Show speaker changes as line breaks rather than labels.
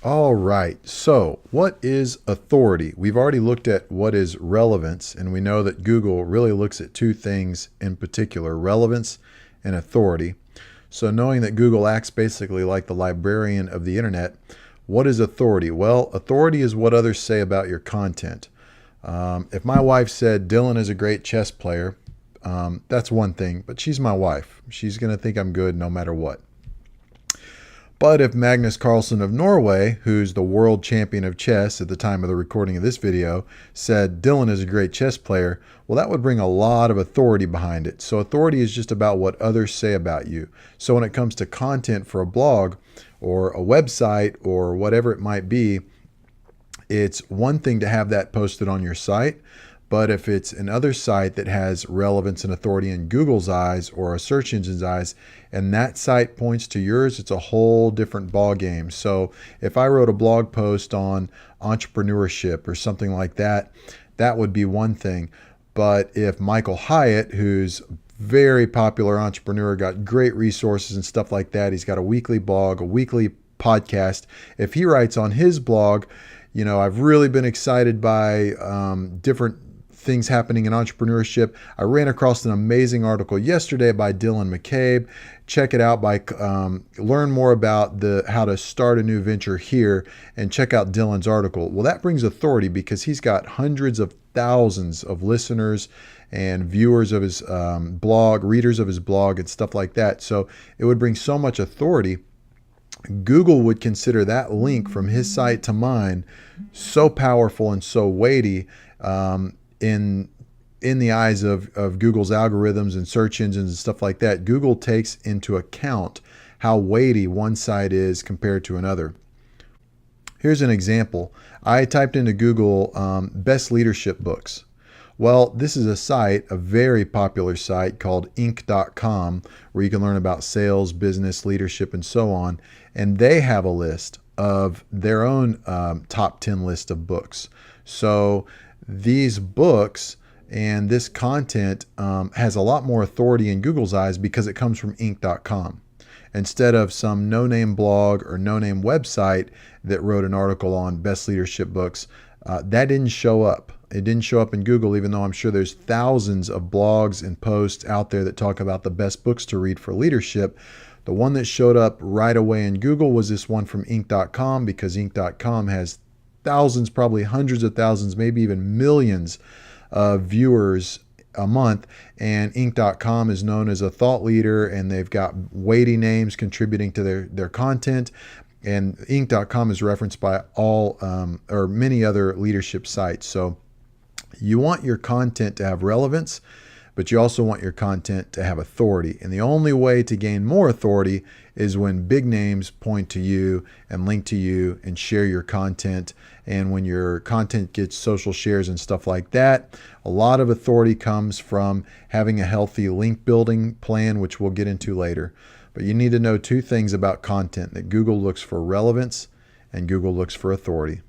All right. So, what is authority? We've already looked at what is relevance, and we know that Google really looks at two things in particular, relevance and authority. So, knowing that Google acts basically like the librarian of the internet, what is authority? Well, authority is what others say about your content. If my wife said Dylan is a great chess player, that's one thing, but she's my wife. She's going to think I'm good no matter what. But if Magnus Carlsen of Norway, who's the world champion of chess at the time of the recording of this video, said Dylan is a great chess player, well, that would bring a lot of authority behind it. So authority is just about what others say about you. So when it comes to content for a blog or a website or whatever it might be, it's one thing to have that posted on your site. But if it's another site that has relevance and authority in Google's eyes or a search engine's eyes, and that site points to yours, it's a whole different ball game. So if I wrote a blog post on entrepreneurship or something like that, that would be one thing. But if Michael Hyatt, who's very popular entrepreneur, got great resources and stuff like that, he's got a weekly blog, a weekly podcast. If he writes on his blog, I've really been excited by different things happening in entrepreneurship. I ran across an amazing article yesterday by Dylan McCabe. Check it out by learn more about how to start a new venture here and check out Dylan's article. Well, that brings authority because he's got hundreds of thousands of listeners and viewers of his blog, readers of his blog and stuff like that. So it would bring so much authority. Google would consider that link from his site to mine so powerful and so weighty in the eyes of Google's algorithms and search engines and stuff like that. Google takes into account how weighty one site is compared to another. Here's an example. I typed into Google best leadership books. Well, this is a site, a very popular site called Inc.com, where you can learn about sales, business, leadership, and so on. And they have a list of their own top 10 list of books. So these books and this content has a lot more authority in Google's eyes because it comes from Inc.com. Instead of some no-name blog or no-name website that wrote an article on best leadership books, that didn't show up. It didn't show up in Google, even though I'm sure there's thousands of blogs and posts out there that talk about the best books to read for leadership. The one that showed up right away in Google was this one from Inc.com because Inc.com has thousands, probably hundreds of thousands, maybe even millions of viewers a month. And Inc.com is known as a thought leader, and they've got weighty names contributing to their content. And Inc.com is referenced by all or many other leadership sites. So you want your content to have relevance, but you also want your content to have authority. And the only way to gain more authority is when big names point to you and link to you and share your content. And when your content gets social shares and stuff like that, a lot of authority comes from having a healthy link building plan, which we'll get into later. But you need to know two things about content: that Google looks for relevance and Google looks for authority.